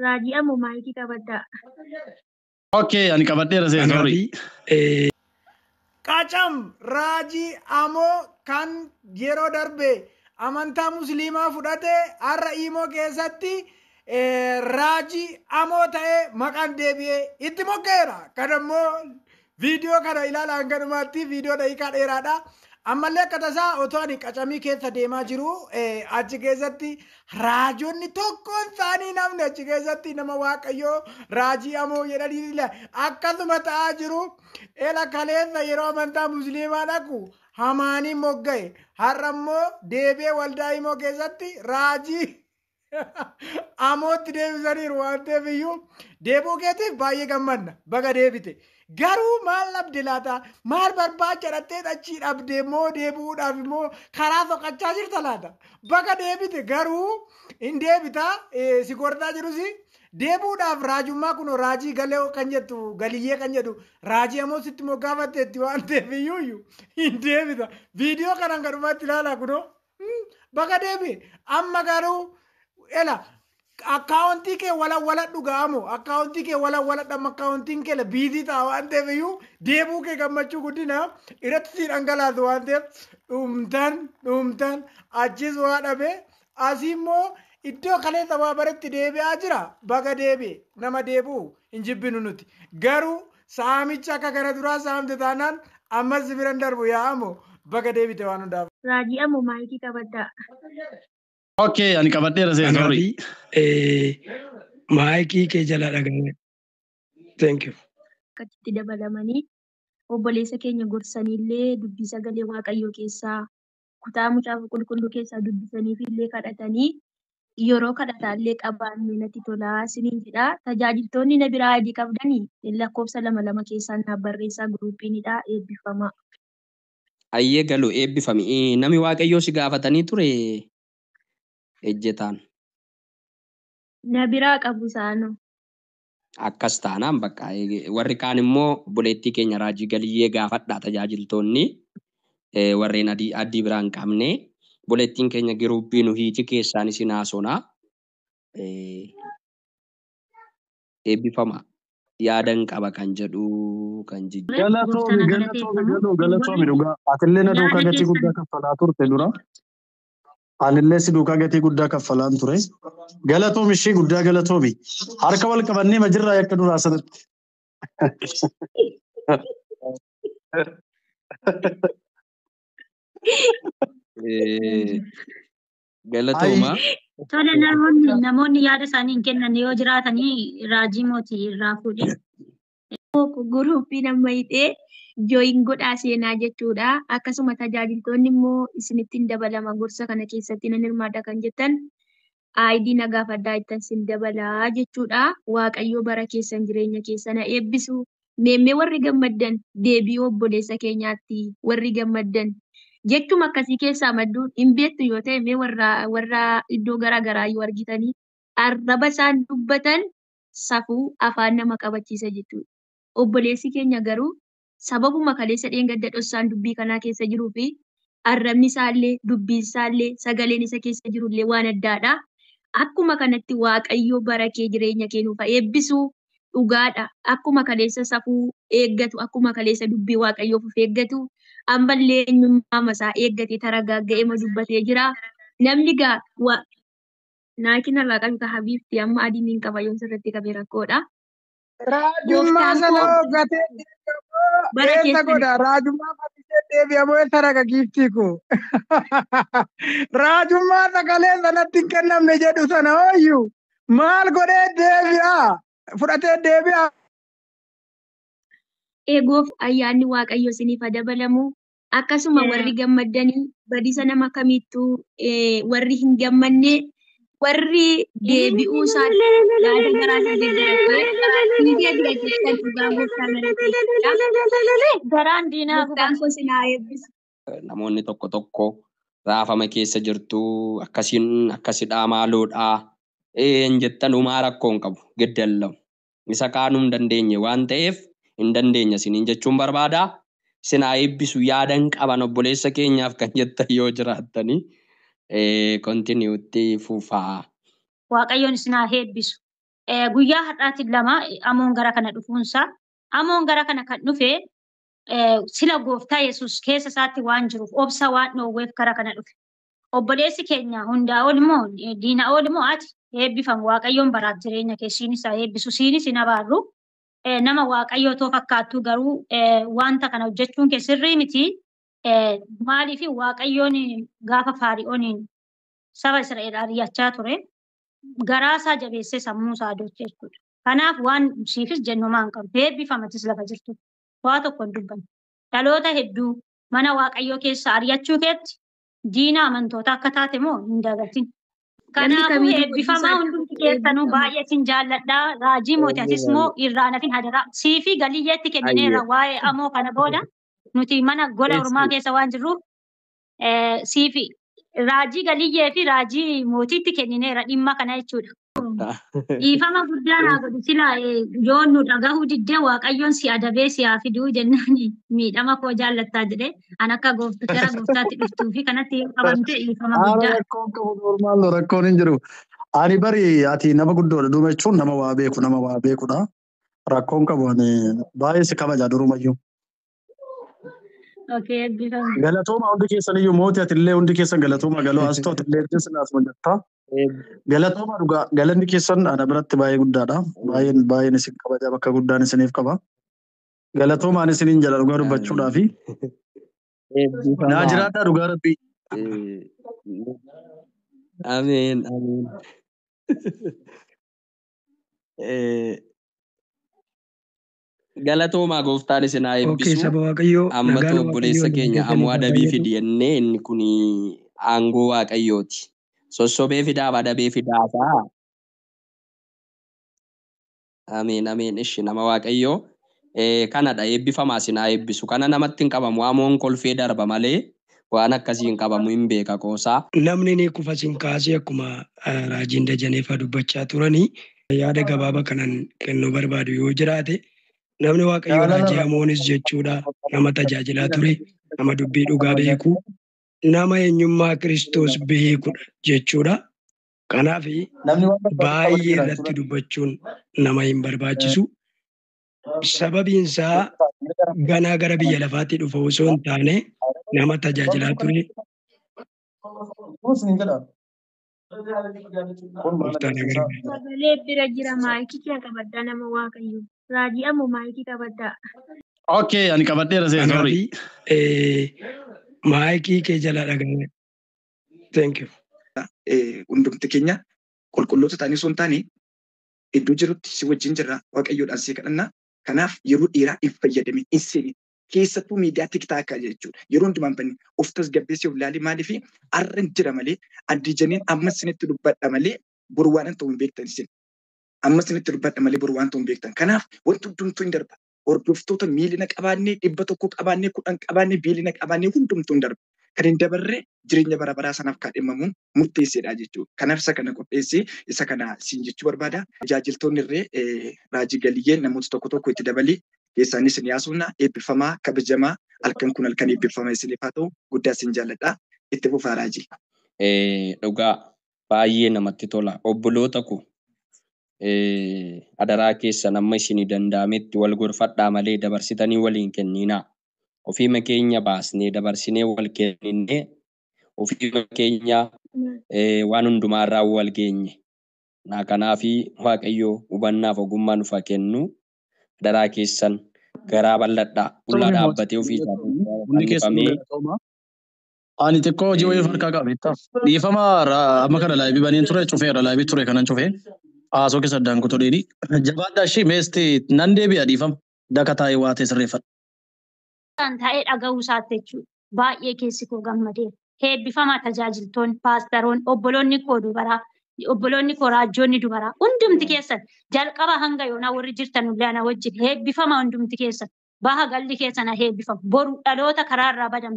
Raajii ammoo maayikii qabaddaa. Okay, ani qabadheera see sorry. Qacam raajii amoo kan yeroo darbe amantaa musliimaa fudhate har'a Imo keessatti raajii amoo ta'ee maqaan deebi'ee itti moggeera. Kanammoo viidiyoo kana ilaalaan ganumaatti viidiyoo daqiiqaa dheeraadha. Ammallee akka tasaa otoo ani qacamii keessa deemaa jiru achi keessatti raajonni tokkoon isaanii namni achi keessatti nama waaqayyoo raajii amoo jedhanii akkasuma ta'aa jiru. Ela kaleessa yeroo amantaa musliimaa dhaqu hamaanii mogga'e har'a immoo deebi'ee waldaa Imo keessatti raajii amootti deebisaniiru waan ta'eef iyyuu deebuu keetiif baay'ee gammanna baga deebite. Garuu maal dhabde laata? Maal barbaacha dhattee achii dhabde immoo deebi'uudhaaf immoo karaa soqachaa jirta laata? Baga deebite garuu hin deebita si gordaa jirus deebi'uudhaaf raajummaa kun raajii galee kan jettu galiyyee kan jedhu raajii ammoo sitti moggaafatteetti waan ta'eef iyyuu hin deebita. Viidiyoo kanaan gadhumatti ilaalaa kunoo baga deebi amma garuu ela akkaawuntii kee wala dhugaamu akkaawuntii kee wala dhamma akkaawuntiin kee biizii ta'a waan ta'eef iyyuu deebuu kee gammachuu guddina irratti si dhangalaatu waan ta'eef dhumtan achis waa dhabe asii immoo iddoo kaleessa waa baretti deebi'aa jira baga deebi'e nama deebi'u hin jibbinu nuti garuu saamicha akka kana duraa saamte taanaan ammas biran darbu yaa'amu baga deebite waan hundaaf. Raajii ammoo maayikii qabaddaa. Okay, ani qabadheera see sorry. Maayikii kee jala dhagahame. Thank you. Akkatti dabalamanii obboleessa keenya gorsanillee dubbii sagalee waaqayyoo keessaa kutaa mucaafa qulqulluu keessaa dubbisaniif illee kadhatanii yeroo kadhataallee qabaannee natti tolaa isiniin jedha. Tajaajiltoonni na biraa adii qabdanii lakkoofsa 2 keessaa naaf barreessaa guruupiinidha eebbifama. Ayyee galuu eebbifami. Nami waaqayyoo si gaafatanii ture ejjetaan. Na biraa qabu isaanoo. Akkas taanaan bakka warri kaan immoo obboleettii keenya raajii galiyyee gaafadhaa tajaajiltoonni warreen adii biraa hin qabne obboleettiin keenya giruuppii nu hiiti keessaan isin haasonaa eebbifama yaadan qaba kan jedhu kan jijjiiru. Galatoomi dhugaa. Atillee na duukaa gatii guddaa kaffalaa turte dura. Anillee si duukaa gatii guddaa kaffalaan ture. Galatoomi ishee guddaa galatoomi. Harka wal qabannee majirraa akka duraa sanatti. Galatooma. Tola namoonni yaada isaanii hin kennan yoo jiraatanii raajii mootii irraa fuudhe. Guruuppii nama hidhee jooyin godhaa seenaa jechuudha. Akkasuma tajaajiltoonni immoo isinitti hin dabalama gorsa kana keessatti nan hirmaadha kan jettan aayidii na gaafadhaa ittan sin dabalaa jechuudha. Waaqayyoo bara keessan jireenya keessana eebbisu. Meemmee warri gammaddan deebi'uu obboleessa keenyaatti warri gammaddan jechuma akkasii keessaa madduu hin beektu yoo ta'e mee warra iddoo garaagaraa yoo argitanii arraba isaan dubbatan safuu afaan nama qabachiisa jechuudha. Obboleessi keenya garuu sababuma kaleessa dheengadda dhossaan dubbii kanaa keessa jiruu fi arrabni isaallee dubbiin isaallee sagaleen isa keessa jirullee waan addaadha. Akkuma kanatti waaqayyoo bara kee jireenya kee nuuf eebbisu dhugaadha. Akkuma kaleessa safuu eeggatu akkuma kaleessa dubbii waaqayyoof of eeggatu ammallee eenyummaa masaa eeggatee taragaaga'ee dubbatee jira. Namni gaa naakin irraa qabu ka habiibti amma adiin hin qabayyoon sirriitti qabee rakkoodha. Raajummaa sana hoggatee eessa godha? Raajummaa fatisee deebi'amoo eessa raga giiftii koo? Raajummaa sagalee sanatti hin kennamne jedhu sana hooyyuu maal godhee deebi'a? Fudhatee deebi'a? Eegoof ayyaanni waaqayyo isiniif dabalamu. Akkasuma warri gammaddanii badiisa nama kamittuu warri hin gammanne warri deebi'uu isaanii yaada garaa garaan diinaa eebbisu. Namoonni tokko raafama keessa jirtu akkasidhaa maaloodhaa hin jettan uumaa rakkoo hin qabu geddallamu. Isa kaanuu hin dandeenye waan ta'eef hin dandeenya isiniin jechuun barbaada. Sinaa eebbisu yaadan qaban obboleessa keenyaaf kan jettan yoo jiraattanii kontinuutti fufaa. Waaqayyoon isinaa eebbisu. guyyaa har'aatiin lama amoon gara kana dhufuunsa. Amoon gara kana kan dhufe sila gooftaa Yesuus keessa isaatti waan jiruuf obsa waan dhoowweef gara kana dhufe. Obboleessi keenya hundaa ol immoo diina ol immoo ati eebbifamu Waaqayyoon baraaf jireenya keessi isaa eebbisu siinis hin abaarru. Nama Waaqayyoo too fakkaattu garuu wanta kana hojjechuun kee sirrii miti. Maaliif Waaqayyoon gaafa Faari'ooniin saba Israa'el ari'achaa ture garaa isaa jabeessee sammuu isaa adoche jechuudha. Kanaaf waan siifis jennumaa hin qabu. Eebbifamatis lafa jirtu. Waa tokko hin dubbanne. Dhaloota hedduu mana Waaqayyoo keessa ari'achuu keetti diina amantoota akka taate moo hin dagatin. Kanaafuu eebbifamaa hundumti keessanuu baay'ee sin jaalladhaa. Raajii mootii asis moo irraa nafin hadaraa. Siifi galiyyeetti kennineerra waa'ee amoo kana booda nuti mana gola ormaa keessa waan jirruuf siifi raajii galiyyee fi raajii mootiitti kennineerra dhimma kana jechuudha. Dhiifama guddaa naa godhu silaa yoon nu dhagahuu diddee Waaqayyoon si adabee si haa fiduu jennaan miidhama koo jaallattaa jedhee an akka gara gooftaatti dhuftuu fi kanatti qabamte dhiifama guddaa. Rakkoon qabu normaal rakkoon hin jiru. Ani bari ati nama guddoodha duuba jechuun nama waa beekudha. Rakkoon qabu ani baay'ee si kabaja durumayyuu. Okay, eebbifama. Galatooma hundi keessan iyyuu mootii atillee hundi keessan galatooma galoo as ta'u atillee keessan as majjattaa. Galatooma dhugaa galanni keessan ana biratti baay'ee guddaadha. Baay'een isin kabaja bakka guddaan isiniif qaba. Galatoomaan isiniin jala dhugaa dubbachuudhaafi. Naa jiraadhaa dhugaa rabbii. Ameen. Galatoomaa gooftaan isin haa eebbisu. Saba Waaqayyoo Ammatu obboleessa keenya ammoo adabii fidi jennee inni kun aangoo Waaqayyooti. Sossobee fidaaf adabee fidaasaa. Ameen. Ishi nama Waaqayyoo. Kanadha eebbifamaa isin haa eebbisu. Kana namatti hin qabamu amoon kolfee darba malee waan akkasii hin qabamu hin beeka qoosaa. Namni ni kufa sin kaasee akkuma raajiin dajaneefaa dubbachaa turanii yaada gabaabaa kanan kennuu barbaadu yoo jiraate. Namni Waaqayyoo raajii amoonis jechuudha nama tajaajilaa ture nama dubbii dhugaa beeku nama eenyummaa Kiristoos beekudha jechuudha. Kanaaf baay'ee irratti dubbachuun nama hin barbaachisu. Sababiin isaa ganaa gara biyya lafaatti dhufa osoo hin taane nama tajaajilaa ture. Sagalee bira jira maayikii kee qabaddaa nama Waaqayyoo. Raajii ammoo maayikii qabaddaa. Okay, ani qabadheera seen sorry. Maayikii kee jala dhaga'e. Thank you. Hundumti keenya qulqulloota ta'anii osoo hin taane iddoo jirutti si wajjin jirra Waaqayyoodhaan si kadhanna. Kanaaf yeroo dheeraa hin fayyadamin hin seeni. Keessattuu miidiyaa tiktaakaa jechuudha. Yeroo hundumaan banne of tasgabbeessee of ilaalee maaliif har'a hin jira malee addi janiin amma isinitti dubbadha malee boru waan ta'u hin beektan isin. Amma isinitti dubbadha malee boru waan ta'u hin beektan. Kanaaf wanti hundumtuu hin darba. Hordoftoota miilina qabaannee 100 qabaannee 10 qabaannee biilina qabaannee hundumtuu hin darba. Kan hin dabarre jireenya bara baraa sanaaf kaadhimamuun murteesseedha jechuudha. Kanaaf isa kana qopheessee isa kana siin jechuu barbaada. Tajaajiltoonni irree raajii galiyyeen namoota tokko itti dabalee keessaanis ni haasofna eebbifamaa kabajamaa halkan kun halkan eebbifamaa isiniif haa ta'u guddaa isin jaalladha itti fufaa raajii. Dhugaa baay'ee namatti tola obboloota ko adaraa keessan amma isinii danda'ametti wal gorfadhaa malee dabarsitanii waliin kenninaa. Ofiima keenya baasnee dabarsinee wal kenninee ofiima keenya waan hundumaarraa wal geenye. Kanaafi Waaqayyoo hubannaaf ogummaa nuuf haa kennu. Adaraa keessan garaa bal'adhaa fuula dhaabbatee ofii isaatii. Ani xiqqoo hojii wayii harkaa qabeetta. Dhiifama amma kana laayibii baniin ture cufeera laayibii ture kanan cufee haasoo keessa addaan kutuu dheedhi. Jabaadhaa ishee meesti nan deebi'a dhiifama daka taa'ee waa ta'e sirreeffadha. Kan taa'ee dhaga'uu isaatti jechuudha. Baay'ee keessi koo gammadee. Eebbifamaa tajaajiltoonni, paastaroonni, obboloonni koo dubaraa, obboloonni koo raajjoonni dubaraa hundumti keessan jalqaba hanga yoonaa warri jirtan ullaan wajjin eebbifamaa hundumti keessan baha galli keessan eebbifamu boru dhaloota karaarraa badan